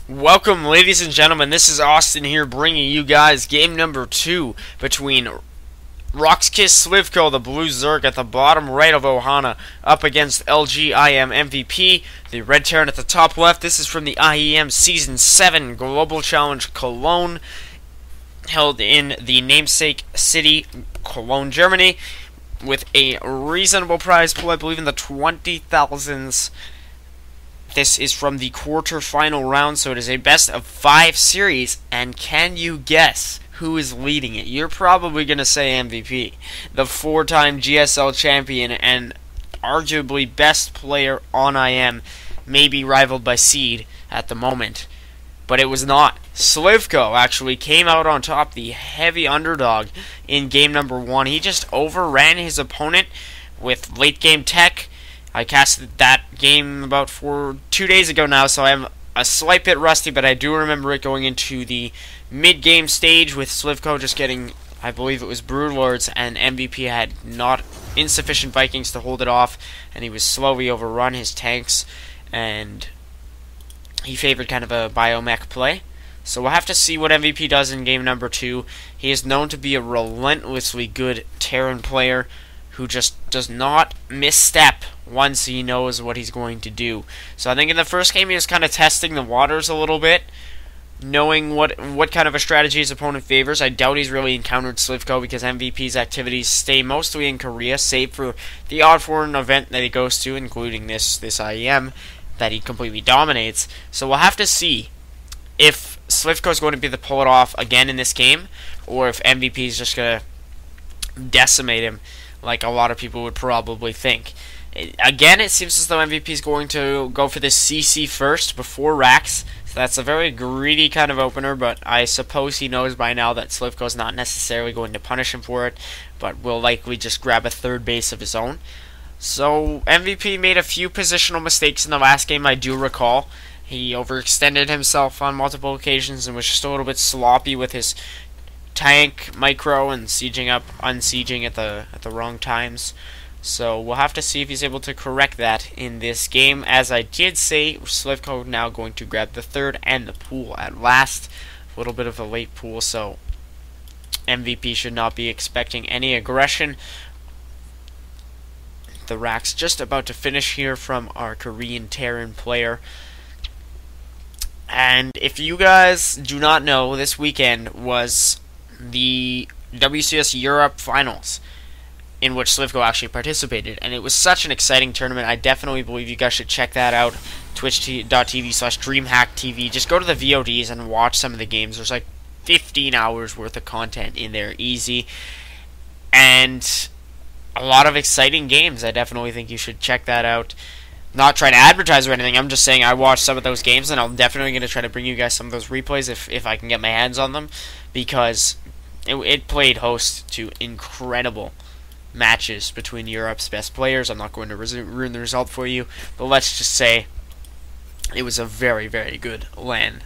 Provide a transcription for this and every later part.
Welcome, ladies and gentlemen. This is Austin here, bringing you guys game number 2 between Roxkiss sLivko, the blue Zerg at the bottom right of Ohana, up against LGIM MVP, the red Terran at the top left. This is from the IEM Season 7 Global Challenge Cologne, held in the namesake city, Cologne, Germany, with a reasonable prize pool, I believe in the 20,000s. This is from the quarter-final round, so it is a best-of-5 series, and can you guess who is leading it? You're probably going to say MVP, the 4-time GSL champion and arguably best player on IM, maybe rivaled by Seed at the moment. But it was not. sLivko actually came out on top, the heavy underdog in game number 1. He just overran his opponent with late-game tech. I casted that game about 2 days ago now, so I'm a slight bit rusty, but I do remember it going into the mid-game stage with sLivko just getting, I believe it was Broodlords, and MVP had not insufficient Vikings to hold it off, and he was slowly overrun his tanks, and he favored kind of a biomech play. So we'll have to see what MVP does in game number 2. He is known to be a relentlessly good Terran player who just does not misstep once he knows what he's going to do. So I think in the first game he was kind of testing the waters a little bit, knowing what kind of a strategy his opponent favors. I doubt he's really encountered sLivko because MVP's activities stay mostly in Korea, save for the odd foreign event that he goes to, including this IEM that he completely dominates. So we'll have to see if sLivko is going to be the pull it off again in this game, or if MVP is just going to decimate him like a lot of people would probably think. Again, it seems as though MVP is going to go for this CC first before Rax. So that's a very greedy kind of opener, but I suppose he knows by now that sLivko is not necessarily going to punish him for it, but will likely just grab a third base of his own. So MVP made a few positional mistakes in the last game, I do recall. He overextended himself on multiple occasions and was just a little bit sloppy with his tank micro and sieging up, unsieging at the wrong times. So we'll have to see if he's able to correct that in this game. As I did say, sLivko now going to grab the third and the pool at last. A little bit of a late pool, so MVP should not be expecting any aggression. The rack's just about to finish here from our Korean Terran player. And if you guys do not know, this weekend was the WCS Europe Finals, in which sLivko actually participated, and it was such an exciting tournament. I definitely believe you guys should check that out. Twitch.tv/DreamhackTV. Just go to the VODs and watch some of the games. There's like 15 hours worth of content in there, easy, and a lot of exciting games. I definitely think you should check that out. Not trying to advertise or anything, I'm just saying I watched some of those games, and I'm definitely going to try to bring you guys some of those replays if I can get my hands on them, because it played host to incredible matches between Europe's best players. I'm not going to ruin the result for you, but let's just say it was a very, very good LAN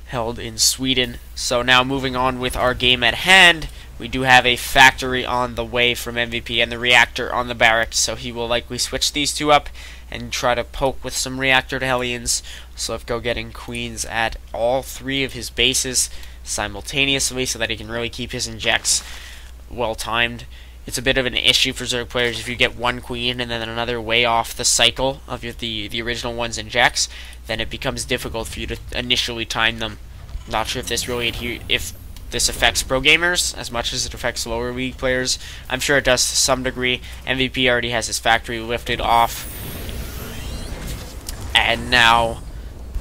held in Sweden. So now moving on with our game at hand, we do have a factory on the way from MVP and the reactor on the barracks, so he will likely switch these two up and try to poke with some reactor to Hellions. sLivko getting queens at all 3 of his bases simultaneously so that he can really keep his injects well timed. It's a bit of an issue for Zerg players if you get one queen and then another way off the cycle of the original one's injects, then it becomes difficult for you to initially time them. Not sure if this affects pro gamers as much as it affects lower league players. I'm sure it does to some degree. MVP already has his factory lifted off, and now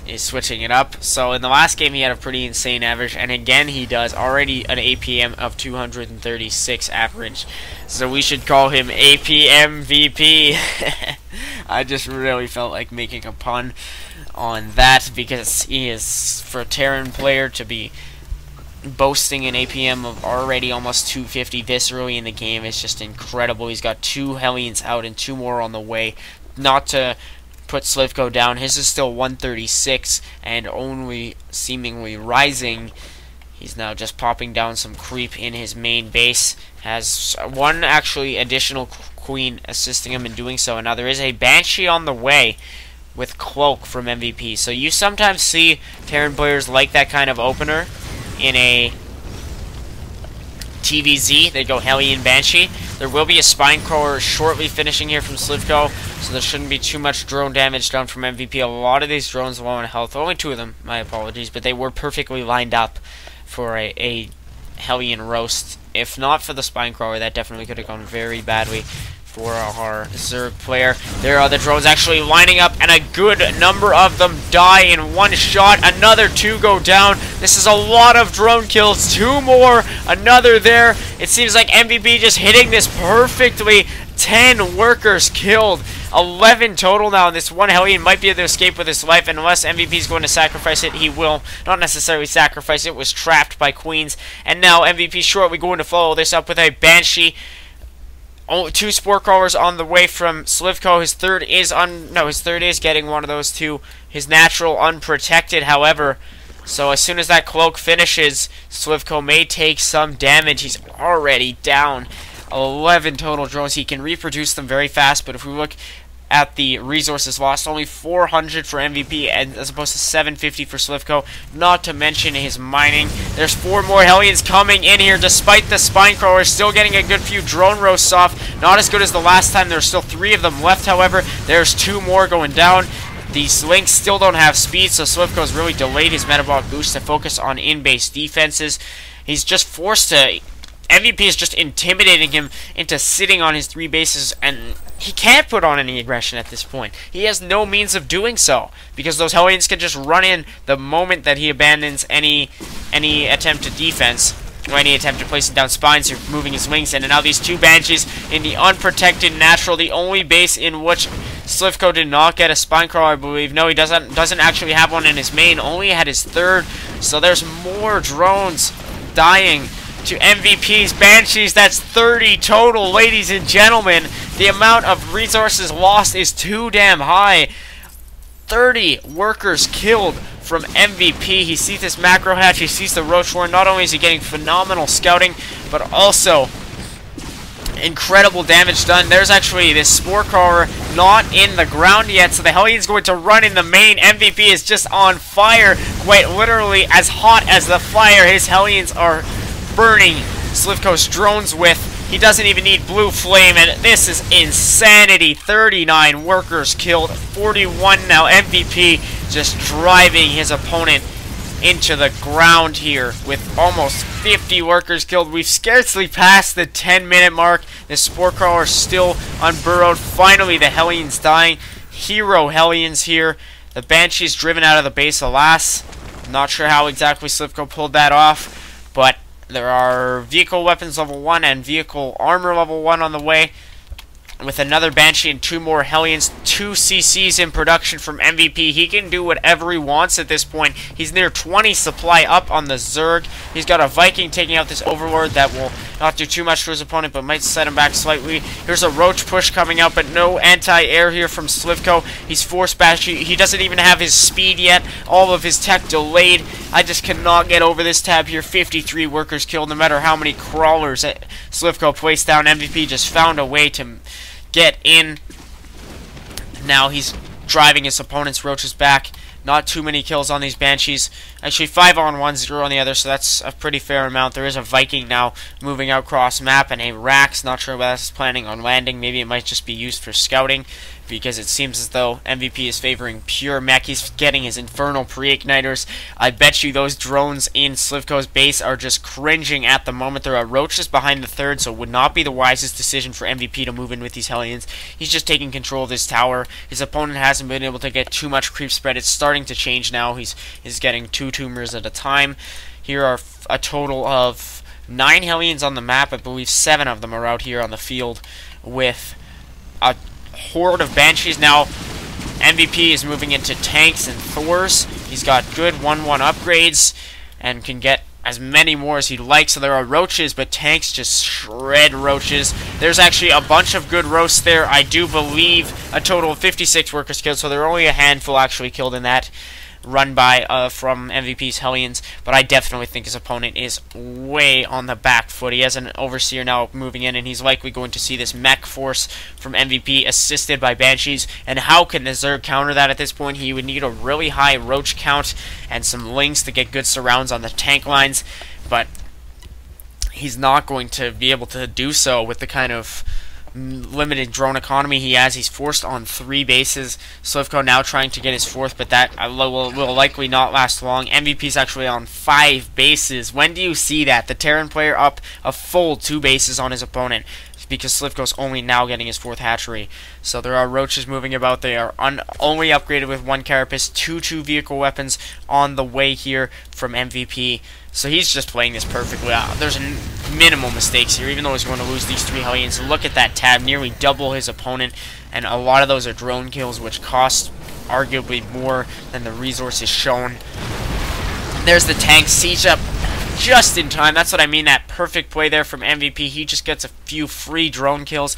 is switching it up. So in the last game he had a pretty insane average, and again he does already an APM of 236 average. So we should call him APM VP. I just really felt like making a pun on that, because he is, for a Terran player to be boasting an APM of already almost 250 this early in the game is just incredible. He's got 2 Hellions out and 2 more on the way. Not to put sLivko down, his is still 136 and only seemingly rising. He's now just popping down some creep in his main base. Has one actually additional queen assisting him in doing so, and now there is a Banshee on the way. with Cloak from MVP. So you sometimes see Terran players like that kind of opener in a TvZ. They go Hellion Banshee. There will be a Spine Crawler shortly finishing here from sLivko, so there shouldn't be too much drone damage done from MVP. A lot of these drones low on health. Only 2 of them, my apologies, but they were perfectly lined up for a Hellion roast. If not for the Spine Crawler, that definitely could have gone very badly for our Zerg player. There are the drones actually lining up, and a good number of them die in one shot. Another 2 go down. This is a lot of drone kills. 2 more. Another there. It seems like MVP just hitting this perfectly. 10 workers killed. 11 total now, and this one Hellion might be able to escape with his life, and unless MVP is going to sacrifice it, he will. Not necessarily sacrifice it. Was trapped by Queens, and now MVP shortly going to follow this up with a Banshee. 2 Spore Crawlers on the way from sLivko. His third is getting one of those 2. His natural unprotected, however. So as soon as that Cloak finishes, sLivko may take some damage. He's already down 11 total drones. He can reproduce them very fast, but if we look at the resources lost, only 400 for MVP and as opposed to 750 for sLivko, not to mention his mining. There's 4 more Hellions coming in here despite the Spine Crawler still getting a good few drone roasts off. Not as good as the last time. There's still 3 of them left, however. There's 2 more going down. These Lynx still don't have speed, so sLivko's really delayed his metabolic boost to focus on in-base defenses. He's just forced to... MVP is just intimidating him into sitting on his 3 bases, and he can't put on any aggression at this point. He has no means of doing so, because those Hellions can just run in the moment that he abandons any attempt to defense, or any attempt to place down spines or moving his wings in. And now these 2 Banshees in the unprotected natural, the only base in which sLivko did not get a Spine Crawler, I believe. No, he doesn't actually have one in his main, only had his 3rd, so there's more drones dying to MVP's Banshees. That's 30 total, ladies and gentlemen. The amount of resources lost is too damn high. 30 workers killed from MVP. He sees this macro hatch, he sees the Roach Warren. Not only is he getting phenomenal scouting, but also incredible damage done. There's actually this Spore Crawler not in the ground yet, so the Hellion's going to run in the main. MVP is just on fire, quite literally as hot as the fire. His Hellions are burning sLivko's drones with. He doesn't even need blue flame, and this is insanity. 39 workers killed, 41 now. MVP just driving his opponent into the ground here with almost 50 workers killed. We've scarcely passed the 10-minute mark. The Spore Crawler still unburrowed. Finally, the Hellions dying. Hero Hellions here. The Banshee's driven out of the base, alas. Not sure how exactly sLivko pulled that off, but there are vehicle weapons level 1 and vehicle armor level 1 on the way, with another Banshee and 2 more Hellions. 2 CCs in production from MVP. He can do whatever he wants at this point. He's near 20 supply up on the Zerg. He's got a Viking taking out this Overlord that will not do too much to his opponent, but might set him back slightly. Here's a Roach push coming out, but no anti-air here from sLivko. He's forced back. He doesn't even have his speed yet. All of his tech delayed. I just cannot get over this tab here. 53 workers killed, no matter how many crawlers sLivko placed down. MVP just found a way to get in. Now he's driving his opponent's Roaches back. Not too many kills on these Banshees. Actually, 5 on one, 0 on the other, so that's a pretty fair amount. There is a Viking now moving out cross map, and a Rax. Not sure what that's planning on landing. Maybe it might just be used for scouting, because it seems as though MVP is favoring pure mech. He's getting his infernal pre-igniters. I bet you those drones in sLivko's base are just cringing at the moment. There are Roaches behind the 3rd, so it would not be the wisest decision for MVP to move in with these Hellions. He's just taking control of this tower. His opponent hasn't been able to get too much creep spread. It's starting to change now. He's getting 2 tumors at a time. Here are a total of 9 Hellions on the map. I believe 7 of them are out here on the field with a horde of Banshees. Now MVP is moving into tanks and Thors. He's got good 1-1 upgrades and can get as many more as he'd like. So there are Roaches, but tanks just shred Roaches. There's actually a bunch of good roasts there. I do believe a total of 56 workers killed, so there are only a handful actually killed in that run by from MVP's Hellions, but I definitely think his opponent is way on the back foot. He has an Overseer now moving in, and he's likely going to see this mech force from MVP assisted by Banshees. And how can the Zerg counter that at this point? He would need a really high roach count and some links to get good surrounds on the tank lines, but he's not going to be able to do so with the kind of limited drone economy he has. He's forced on 3 bases. sLivko now trying to get his 4th, but that will likely not last long. MVP's actually on 5 bases. When do you see that? The Terran player up a full 2 bases on his opponent, because sLivko's only now getting his 4th hatchery. So there are roaches moving about. They are only upgraded with 1 carapace, 2 vehicle weapons on the way here from MVP. So he's just playing this perfectly. There's minimal mistakes here, even though he's going to lose these 3 Hellions. Look at that tab, nearly double his opponent, and a lot of those are drone kills, which cost arguably more than the resources shown. There's the tank siege up just in time. That's what I mean, that perfect play there from MVP. He just gets a few free drone kills,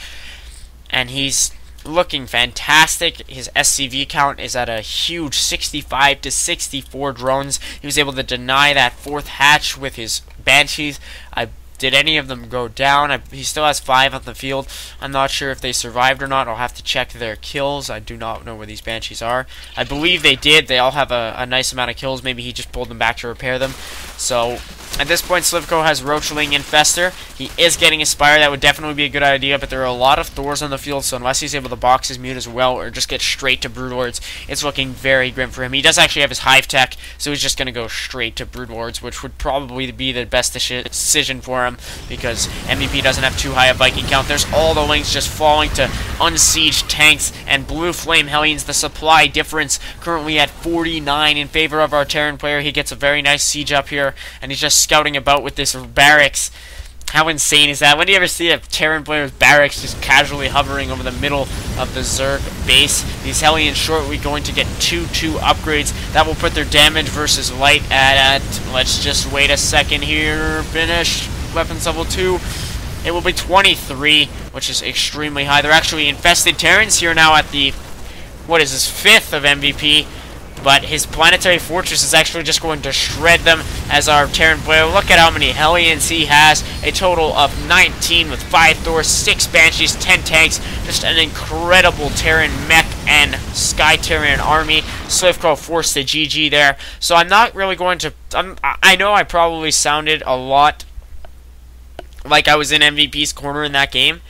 and he's looking fantastic. His SCV count is at a huge 65 to 64 drones. He was able to deny that 4th hatch with his Banshees. Did any of them go down? He still has 5 on the field. I'm not sure if they survived or not. I'll have to check their kills. I do not know where these Banshees are. I believe they did. They all have a nice amount of kills. Maybe he just pulled them back to repair them. So at this point, sLivko has Roachling Infester. He is getting Aspire. That would definitely be a good idea, but there are a lot of Thors on the field, so unless he's able to box his mute as well or just get straight to Broodlords, it's looking very grim for him. He does actually have his Hive Tech, so he's just going to go straight to Broodlords, which would probably be the best decision for him, because MVP doesn't have too high a Viking count. There's all the links just falling to unsieged tanks and Blue Flame Hellions. The supply difference currently at 49 in favor of our Terran player. He gets a very nice siege up here, and he's just scouting about with this barracks. How insane is that? When do you ever see a Terran player's barracks just casually hovering over the middle of the Zerg base? These Hellions shortly going to get 2 upgrades. That will put their damage versus light at let's just wait a second here. Finish. Weapons level 2. It will be 23, which is extremely high. They're actually infested Terrans here now at the, what is this, 5th of MVP. But his Planetary Fortress is actually just going to shred them as our Terran player. Look at how many Hellions he has. A total of 19 with 5 Thors, 6 Banshees, 10 tanks. Just an incredible Terran mech and Sky Terran army. sLivko forced the GG there. So I'm not really going to... I know I probably sounded a lot like I was in MVP's corner in that game,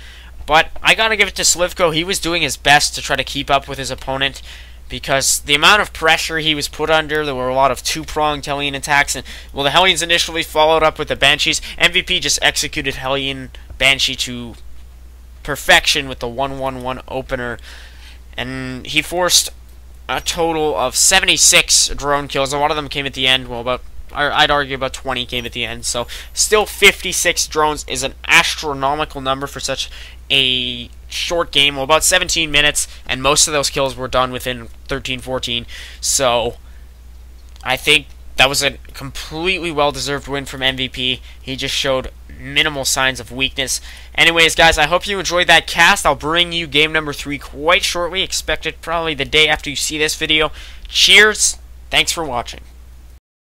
but I gotta give it to sLivko. He was doing his best to try to keep up with his opponent, because the amount of pressure he was put under, there were a lot of 2-pronged Hellion attacks, and well, the Hellions initially followed up with the Banshees. MVP just executed Hellion Banshee to perfection with the 1-1-1 opener, and he forced a total of 76 drone kills. A lot of them came at the end. Well, I'd argue about 20 came at the end. So still 56 drones is an astronomical number for such a short game. Well, about 17 minutes, and most of those kills were done within 13-14. So I think that was a completely well-deserved win from MVP. He just showed minimal signs of weakness. Anyways, guys, I hope you enjoyed that cast. I'll bring you game number 3 quite shortly. Expect it probably the day after you see this video. Cheers. Thanks for watching.